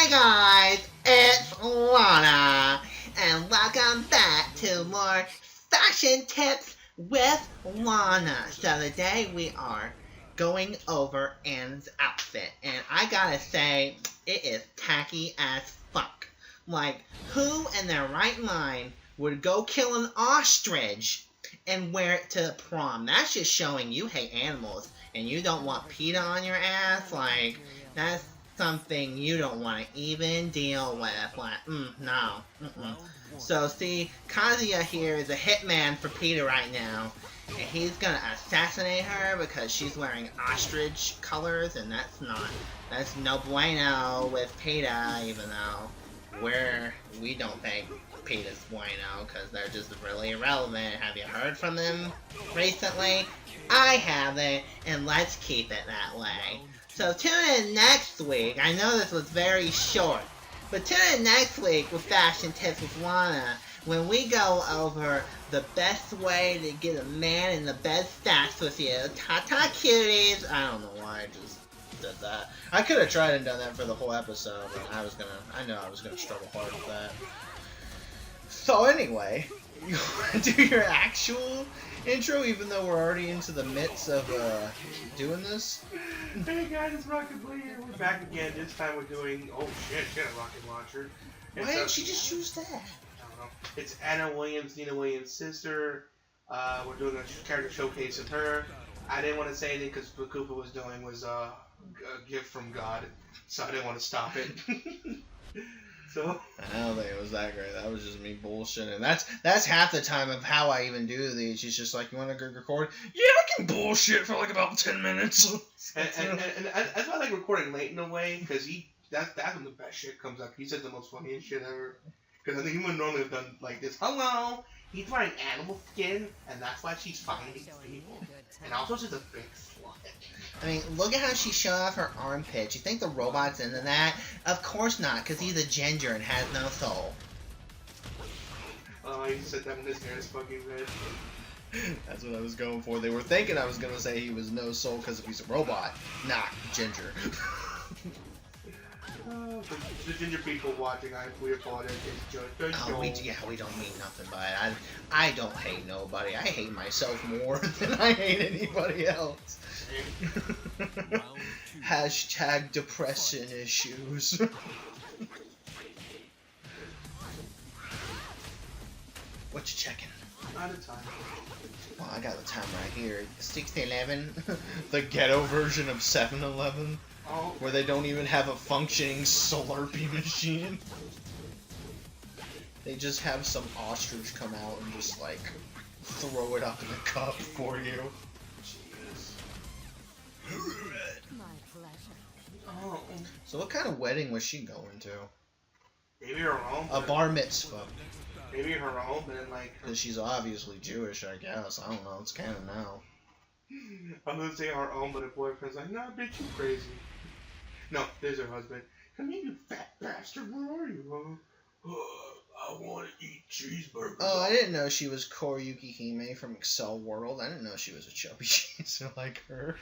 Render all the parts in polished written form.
Hey guys, it's Lana, and welcome back to more fashion tips with Lana. So today we are going over Anne's outfit, and I gotta say, it is tacky as fuck. Like, who in their right mind would go kill an ostrich and wear it to prom? That's just showing you hate animals, and you don't want PETA on your ass. Like, that's something you don't want to even deal with. Like, no. So, see, Kazuya here is a hitman for PETA right now, and he's gonna assassinate her because she's wearing ostrich colors, and that's no bueno with PETA, even though we don't think PETA's bueno, because they're just really irrelevant. Have you heard from them recently? I haven't, and let's keep it that way. So tune in next week. I know this was very short, but tune in next week with Fashion Tips with Lana, when we go over the best way to get a man in the bed stacks with you. Ta-ta, cuties! I don't know why I just did that. I could have tried and done that for the whole episode, but I know I was gonna struggle hard with that. So anyway, you want to do your actual intro, even though we're already into the midst of doing this? Hey guys, it's Rocket Boy here. We're back again. This time we're doing, oh shit, she got a rocket launcher. Why didn't she just choose that? I don't know. It's Anna Williams, Nina Williams' sister. We're doing a character showcase of her. I didn't want to say anything because what Koopa was doing was a gift from God, so I didn't want to stop it. So I don't think it was that great. That was just me bullshitting. That's half the time of how I even do these. She's just like, you want to record? Yeah, I can bullshit for like about 10 minutes. and that's why I like recording late in a way, because that's when the best shit comes up. He said the most funniest shit ever. Because I think he would normally have done like this. Hello, he's wearing animal skin, and that's why she's finding these people. And also she's a big slut. I mean, look at how she showed off her armpit. You think the robot's into that? Of course not, because he's a ginger and has no soul. Oh, he said that when his hair is fucking red. That's what I was going for. They were thinking I was going to say he was no soul because he's a robot. Nah, ginger. The ginger people watching, we apologize. We don't mean nothing by it. I don't hate nobody. I hate myself more than I hate anybody else. Hashtag depression issues. What you checking? Not a time. Well, I got the time right here. 6-11, the ghetto version of 7-Eleven. Oh. Where they don't even have a functioning Slurpee machine. They just have some ostrich come out and just like throw it up in a cup for you. Jeez. My pleasure. Oh. So what kind of wedding was she going to? Maybe her own. A bar mitzvah. Maybe her own, but then like. Because she's obviously Jewish, I guess. I don't know. It's canon now. I'm gonna say her own, but her boyfriend's like, nah, bitch, you crazy. No, there's her husband. Come here, you fat bastard. Where are you? I want to eat cheeseburgers. Oh, I didn't know she was Koriyuki Hime from Excel World. I didn't know she was a chubby cheeser like her.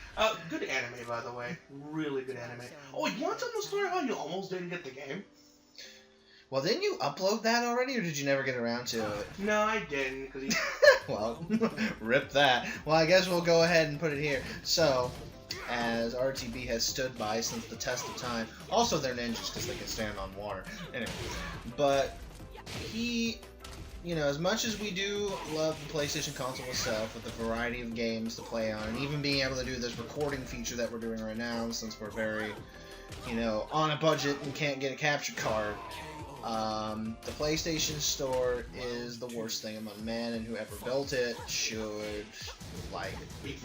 Good anime, by the way. Really good anime. Oh, you want to tell the story how you almost didn't get the game? Well, didn't you upload that already, or did you never get around to it? No, I didn't. Cause Well, rip that. Well, I guess we'll go ahead and put it here. So, as RTB has stood by since the test of time. Also, they're ninjas because they can stand on water. Anyway, but he, as much as we do love the PlayStation console itself with the variety of games to play on, and even being able to do this recording feature that we're doing right now, since we're very, on a budget and can't get a capture card, the PlayStation Store is the worst thing among men, and whoever built it should,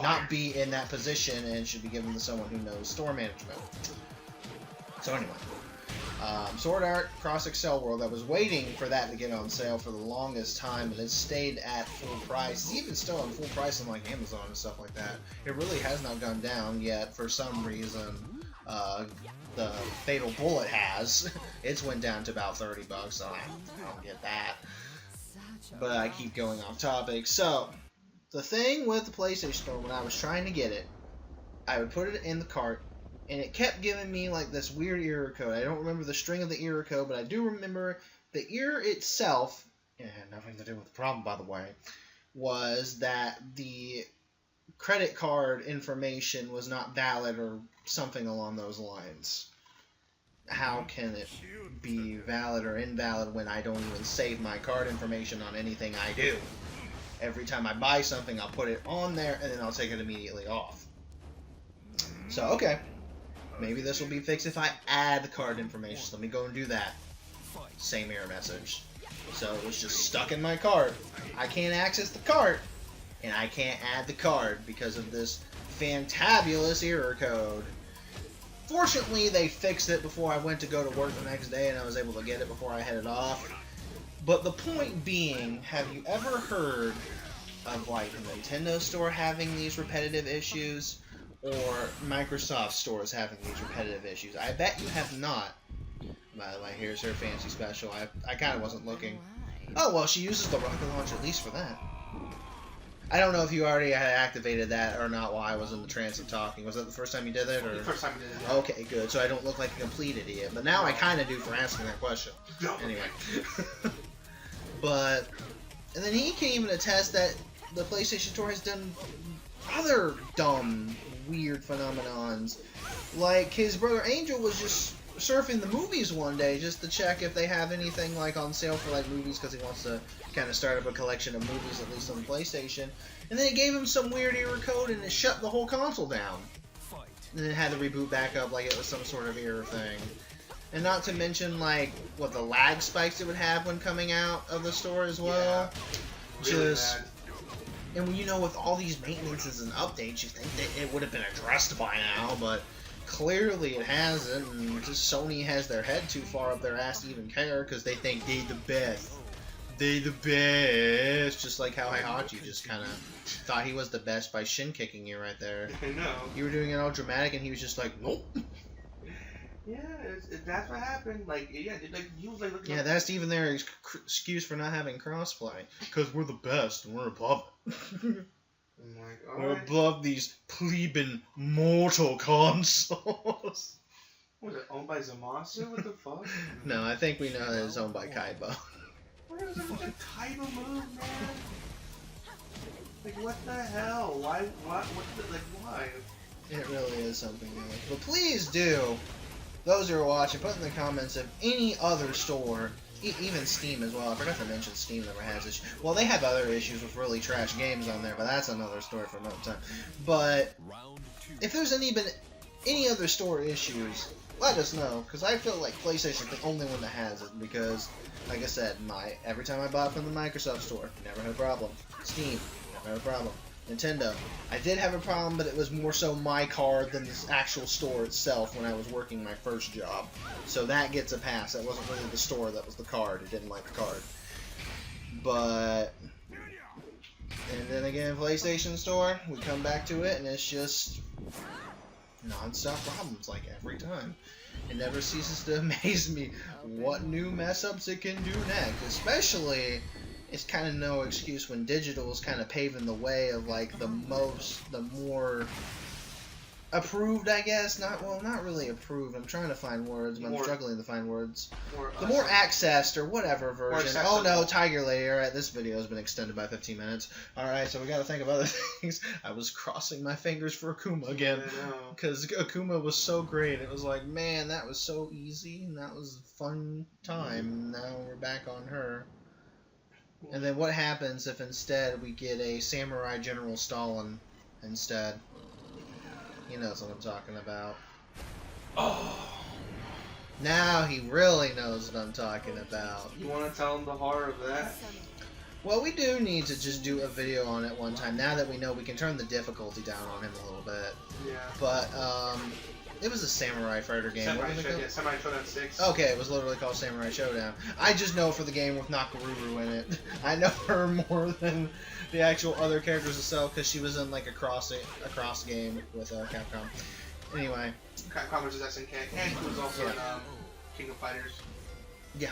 not be in that position and should be given to someone who knows store management. So anyway, Sword Art Cross Excel World, I was waiting for that to get on sale for the longest time, and it stayed at full price. It's even still on full price on Amazon and stuff like that. It really has not gone down yet for some reason. The Fatal Bullet has. It's went down to about $30, so I don't get that. But I keep going off topic. So, the thing with the PlayStation Store, when I was trying to get it, I would put it in the cart, and it kept giving me like this weird error code. I don't remember the string of the error code, but I do remember the error itself. It had nothing to do with the problem, by the way. Was that the credit card information was not valid or something along those lines. How can it be valid or invalid when I don't even save my card information on anything I do? Every time I buy something, I'll put it on there and then I'll take it immediately off. So, okay. Maybe this will be fixed if I add the card information. So let me go and do that. Same error message. So it was just stuck in my cart. I can't access the cart, and I can't add the card because of this fantabulous error code. Fortunately, they fixed it before I went to go to work the next day, and I was able to get it before I headed off. But the point being, have you ever heard of like the Nintendo store having these repetitive issues, or Microsoft stores having these repetitive issues? I bet you have not. By the way, here's her fancy special. I kind of wasn't looking. Oh, well, she uses the rocket launch at least for that. I don't know if you already had activated that or not while I was in the trance of talking. Was that the first time you did it? Or? The first time you did it, yeah. Okay, good. So I don't look like a complete idiot. But now I kind of do for asking that question. Anyway. But, and then he can even attest that the PlayStation Store has done other dumb, weird phenomenons. Like, his brother Angel was just surfing the movies one day just to check if they have anything like on sale for like movies, because he wants to kind of start up a collection of movies, at least on the PlayStation. And then it gave him some weird error code and it shut the whole console down. And it had to reboot back up like it was some sort of error thing. And not to mention like what the lag spikes it would have when coming out of the store as well. Yeah, really just bad. And you know, with all these maintenances and updates, you think that it would have been addressed by now, but clearly it hasn't, and just Sony has their head too far up their ass to even care, because they think they the best. They the best. Just like how Heihachi just kind of thought he was the best by shin kicking you right there. I know. You were doing it all dramatic, and he was just like, nope. Yeah, that's what happened. Like, yeah, like he was like looking. Yeah, that's even their excuse for not having crossplay, because we're the best and we're above it. I'm like, We're alright. above these plebeian mortal consoles. Was it owned by Zamasu? What the fuck? No, I think we know that it's owned by Kaiba. Why was it such a Kaiba move, man? Like, what the hell? Why? What the, like, why? It really is something else. But please do, those who are watching, put in the comments if any other store, even Steam as well. I forgot to mention Steam never has issues. Well, they have other issues with really trash games on there, but that's another story for another time. But if there's been any other store issues, let us know, because I feel like PlayStation's the only one that has it, because, like I said, every time I bought from the Microsoft store, never had a problem. Steam, never had a problem. Nintendo, I did have a problem, but it was more so my card than the actual store itself when I was working my first job. So that gets a pass. That wasn't really the store, that was the card. It didn't like the card. But, and then again, PlayStation Store, we come back to it, and it's just non-stop problems, like every time. It never ceases to amaze me what new mess-ups it can do next, especially. It's kind of no excuse when digital is kind of paving the way of like the more approved, I guess. Not really approved. I'm trying to find words, but I'm struggling to find words. The more accessed or whatever version. Oh no, Tiger Lady. Alright, this video has been extended by 15 minutes. Alright, so we gotta think of other things. I was crossing my fingers for Akuma again. Because Akuma was so great. It was like, man, that was so easy, and that was a fun time. Now we're back on her. And then what happens if instead we get a Samurai General Stalin instead? He knows what I'm talking about. Oh. Now he really knows what I'm talking about. You want to tell him the horror of that? Well, we do need to just do a video on it one time. Now that we know we can turn the difficulty down on him a little bit. Yeah. But, it was a Samurai Fighter game. Samurai Showdown 6. Okay, it was literally called Samurai Showdown. I just know for the game with Nakaruru in it. I know her more than the actual other characters itself, because she was in like a cross game with Capcom. Anyway. Capcom vs. SNK. And he was also in King of Fighters. Yeah.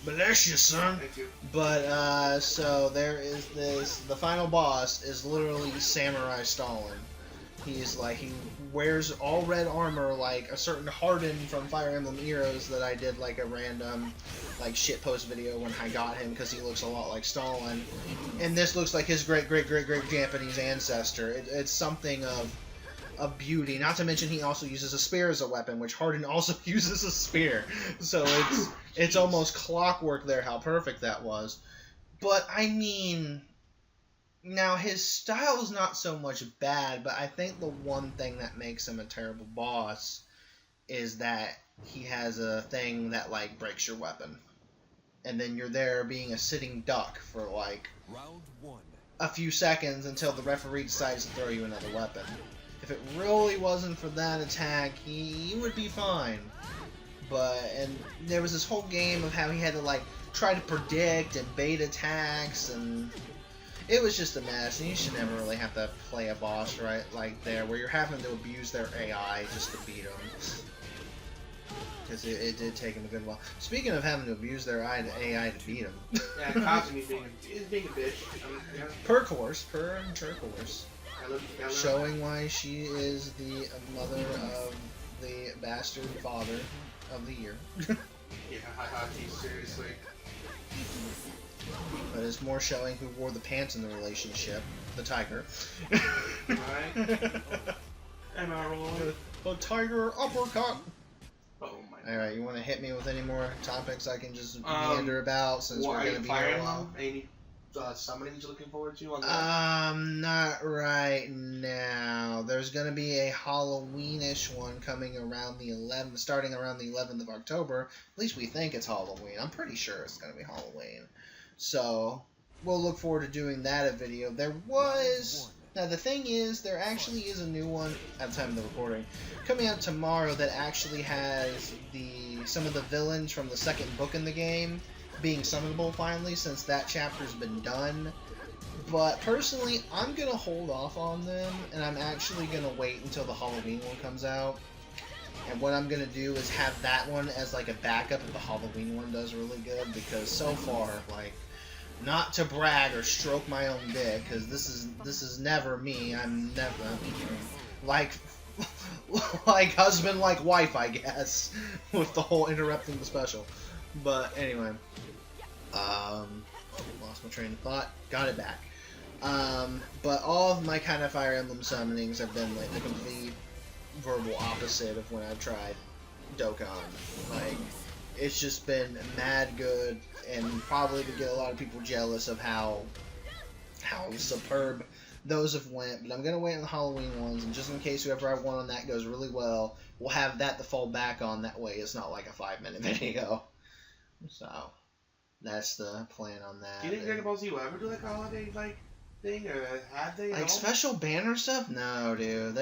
Bless you, son. Thank you. But, so there is this, the final boss is literally Samurai Stalin, He wears all red armor like a certain Harden from Fire Emblem Heroes that I did like a random like shitpost video when I got him because he looks a lot like Stalin, and this looks like his great Japanese ancestor. It's something of beauty. Not to mention he also uses a spear as a weapon, which Harden also uses a spear. So it's almost clockwork there how perfect that was. But I mean, now his style is not so much bad, but I think the one thing that makes him a terrible boss is that he has a thing that like breaks your weapon. And then you're there being a sitting duck for like Round 1. a few seconds until the referee decides to throw you another weapon. If it really wasn't for that attack, he would be fine. And there was this whole game of how he had to like try to predict and bait attacks, and it was just a mess. And you should never really have to play a boss right like there, where you're having to abuse their AI just to beat them. Because it did take him a good while. Speaking of having to abuse their AI to beat him. Yeah, Kazumi is being a bitch. Yeah. Per course. I love Showing why she is the mother of the bastard father of the year. Yeah, haha, seriously. But it's more showing who wore the pants in the relationship. The tiger. Right? Am I wrong? The tiger uppercut! Oh my god. Alright, you want to hit me with any more topics I can just meander about since we're going to be here a while? Any summonings you're looking forward to on that? Not right now. There's going to be a Halloween-ish one coming around the 11th, starting around the 11th of October. At least we think it's Halloween. I'm pretty sure it's going to be Halloween. So, we'll look forward to doing that video. Now the thing is, there actually is a new one at the time of the recording coming out tomorrow that actually has some of the villains from the second book in the game being summonable finally, since that chapter's been done. But personally, I'm gonna hold off on them, and I'm actually gonna wait until the Halloween one comes out. And what I'm gonna do is have that one as like a backup if the Halloween one does really good, because so far, like, not to brag or stroke my own dick, because this is never me. I'm never like husband, like wife, I guess, with the whole interrupting the special. But anyway, lost my train of thought. Got it back. But all of my kind of Fire Emblem summonings have been like the complete verbal opposite of when I've tried Dokkan. Like, it's just been mad good, and probably to get a lot of people jealous of how superb those have went. But I'm gonna wait on the Halloween ones, and just in case whoever I want on that goes really well, we'll have that to fall back on. That way, it's not like a 5-minute video. So that's the plan on that. Do you think Dragon Ball Z will ever do like a holiday thing, or have they? Like special banner stuff? No, dude.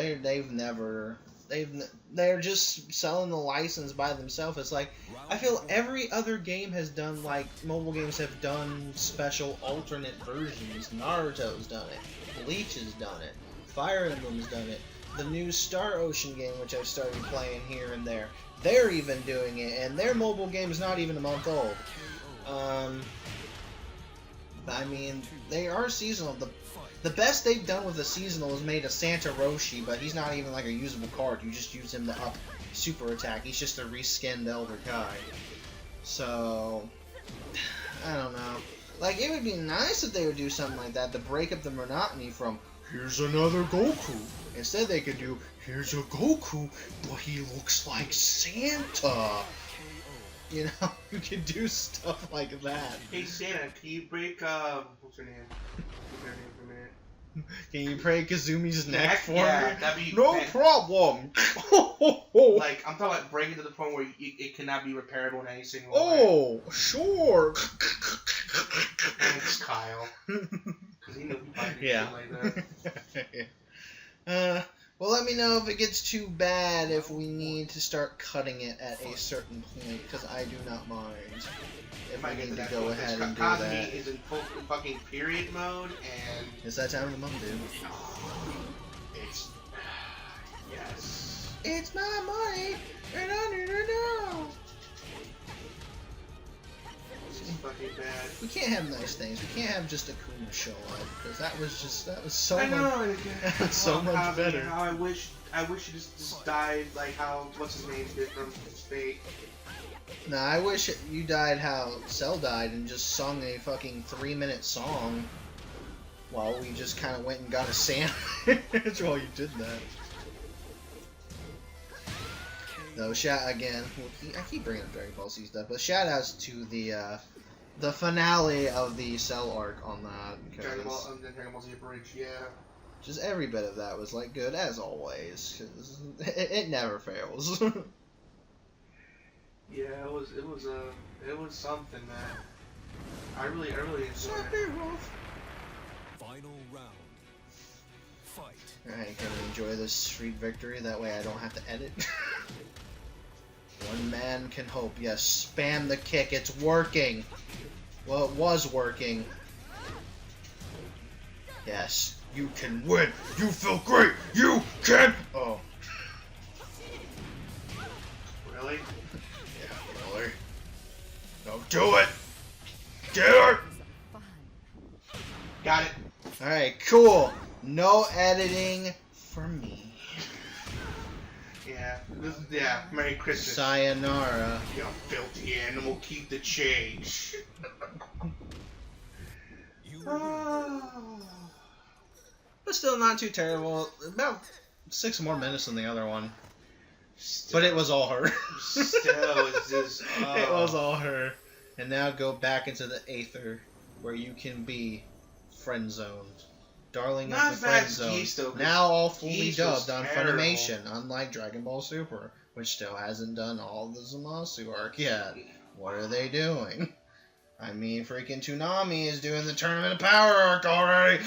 They're just selling the license by themselves. It's like, I feel every other game has done, like, mobile games have done special alternate versions. Naruto's done it. Bleach has done it. Fire Emblem's done it. The new Star Ocean game, which I've started playing here and there, they're even doing it, and their mobile game is not even a month old. I mean, they are seasonal. The best they've done with a seasonal is made a Santa Roshi, but he's not even like a usable card. You just use him to up super attack. He's just a reskinned Elder Kai. So, I don't know. Like, it would be nice if they would do something like that to break up the monotony from, here's another Goku. Instead they could do, here's a Goku, but he looks like Santa. You know, you could do stuff like that. Hey Santa, can you break what's her name? What's her name for a minute? Can you break Kazumi's neck for yeah, me? that'd be No problem. Like, I'm talking like breaking to the point where it cannot be repairable in any single way. Oh, sure. Thanks, Kyle. Because he knows we find Yeah. shit like that. Well, let me know if it gets too bad, if we need to start cutting it at a certain point, because I do not mind if I need to go ahead and do that. Kazumi is in full fucking period mode, and It's that time of the month, dude. it's yes. It's my money, and I need to know. This is fucking fucking bad. We can't have nice things. We can't have just Akuma show up because that was so I know. much, so much better. How I wish he just died like how what's his name did from Fate. Nah, I wish you died how Cell died and just sung a fucking 3-minute song while we just kind of went and got a sandwich while you did that. No, again. I keep bringing up Dragon Ball Z stuff, but shout outs to the finale of the Cell arc on that. Dragon Ball Z Bridge, yeah. Just every bit of that was like good as always. 'Cause it never fails. Yeah, it was something, man. I really enjoyed it. Final round. Fight. Alright, can we enjoy this street victory? That way I don't have to edit. One man can hope. Yes, spam the kick. It's working. Well, it was working. Yes, you can win. You feel great. You can. Oh. Really? Yeah, really. Don't do it. Get her. Got it. All right, cool. No editing for me. Yeah. Merry Christmas. Sayonara. You filthy animal, keep the change. But still not too terrible. About 6 more minutes than the other one. But it was all her. Still, it's just... It was all her. And now go back into the Aether, where you can be friend-zoned. Darling Not of the as bad Friend as Zone. Geese, though, 'cause Now all fully Geese was dubbed on terrible. Funimation, unlike Dragon Ball Super, which still hasn't done all the Zamasu arc yet. What are they doing? I mean, freaking Toonami is doing the Tournament of Power arc already!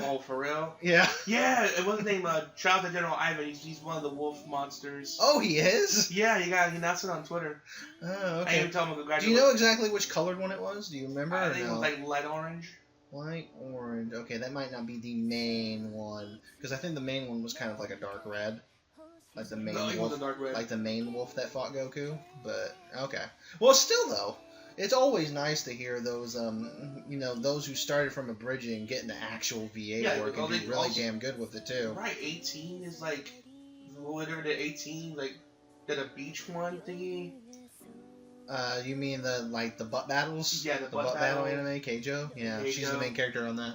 Oh, for real? Yeah. Yeah, it was named Child of General Ivan. He's one of the wolf monsters. Oh, he is? Yeah, he announced it on Twitter. Oh, I okay. even told him to go. Do you know exactly which colored one it was? Do you remember? I or think no? it was like light orange. Light orange. Okay, that might not be the main one, because I think the main one was kind of like a dark red, like the main No, it wolf, was a dark red. like the main wolf that fought Goku. But okay, well, still though, it's always nice to hear those, those who started from abridging getting the actual VA Yeah, work and they do really also- damn good with it too. Right, 18 is like whatever the 18 like did a beach one thingy. You mean the butt battles? Yeah, the the butt butt battle battle. anime, Keijo. Yeah, she's the Keijo. main character on that.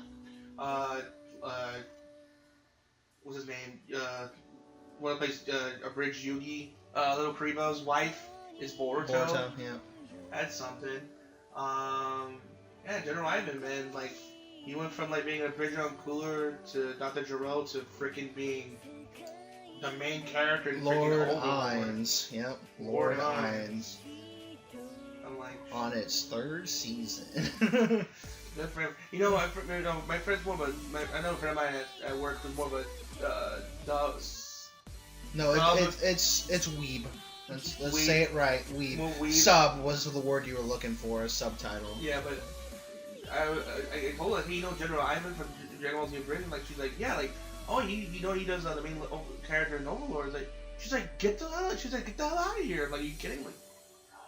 What's his name? One plays Abridged Yugi. Little Karibo's wife is Boruto. Boruto, yeah. That's something. Yeah, General Ivan, man, like he went from like being an abridged on Cooler to Dr. Gero to freaking being the main character in Lord freaking Overlord. Hines. Yep, Lord Lord Hines. I'm like, On its 3rd season. good for him. You know, my friend's more of a. I know a friend of mine at work was more of a. No, Well, it's weeb. Let's Weeb. say it right. Weeb. Well, weeb. Sub was the word you were looking for. A subtitle. Yeah, but I told her, hey, you know General Ivan from Dragon Ball Z Britain? Like, she's like, yeah, like, oh, he does the main character in Overlord. Like, she's like, get the hell out of here. Like, are you kidding? Like, no,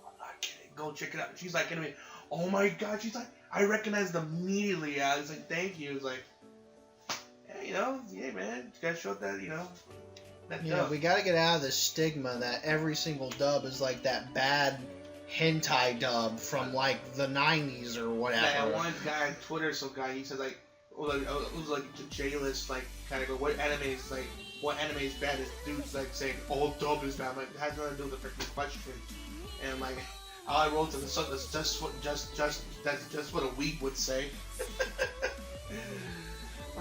I'm not kidding. Go check it out. She's like, anyway, oh my god. She's like, I recognized them immediately. I was like, thank you. It's like, yeah, yeah, man. You guys showed that, that Yeah, dub. we gotta get out of the stigma that every single dub is like that bad hentai dub from like the 90s or whatever. That one guy on Twitter, some guy, he said like, it was like J-list, like kind of go, what anime is bad? Is dudes like saying all dub is bad. I'm like, it has nothing to do with the freaking question. And like, all I wrote to the sub is that's just what a weeb would say.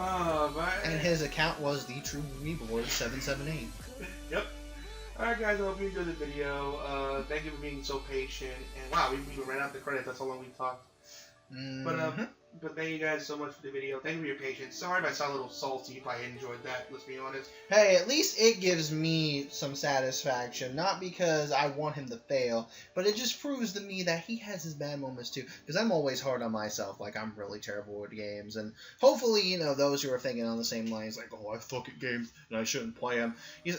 Oh man. And his account was the True Weeblord 778. Yep. Alright guys, I hope you enjoyed the video. Thank you for being so patient. And wow, we ran out the credits. That's how long we talked. But thank you guys so much for the video. Thank you for your patience. Sorry if I sound a little salty if I enjoyed that, let's be honest. Hey, at least it gives me some satisfaction. Not because I want him to fail, but it just proves to me that he has his bad moments too. Because I'm always hard on myself. Like, I'm really terrible at games. And hopefully, those who are thinking on the same lines, like, oh, I suck at games and I shouldn't play them.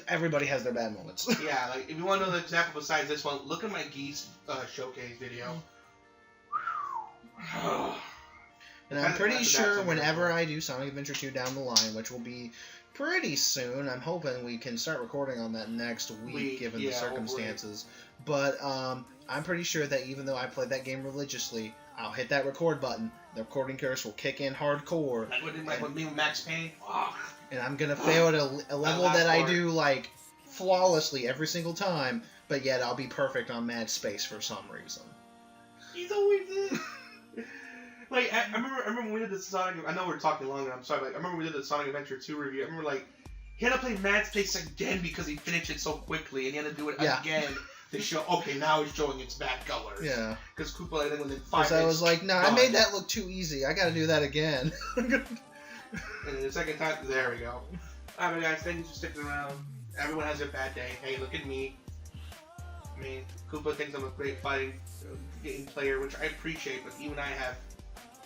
Everybody has their bad moments. Yeah, like, if you want to know the example besides this one, look at my Geese showcase video. And I'm pretty sure whenever I do Sonic Adventure 2 down the line, which will be pretty soon, I'm hoping we can start recording on that next week, given the circumstances. Hopefully. But I'm pretty sure that even though I played that game religiously, I'll hit that record button. The recording curse will kick in hardcore. Like with me with Max Payne. And I'm gonna fail at a level that I do like flawlessly every single time, but yet I'll be perfect on Mad Space for some reason. He's always in. Like I remember when we did the Sonic. I know we're talking longer. I'm sorry, but I remember we did the Sonic Adventure 2 review. I remember like he had to play Mad Space again because he finished it so quickly, and he had to do it again to show. Okay, now he's showing its bad colors. Yeah. Because Koopa like within 5 minutes. I was like, no, I made that look too easy. I got to do that again. And then the second time, there we go. Alright, guys, thank you for sticking around. Everyone has a bad day. Hey, look at me. I mean, Koopa thinks I'm a great fighting game player, which I appreciate, but even I have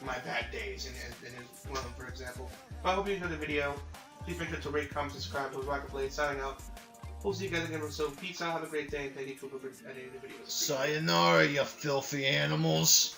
my bad days, and is one of them, for example. But I hope you enjoyed the video. Please make sure to rate, comment, subscribe. It was Rocket Blade signing out. We'll see you guys again. So, peace out. Have a great day, and thank you, Koopa, for editing the video. Sayonara, you filthy animals.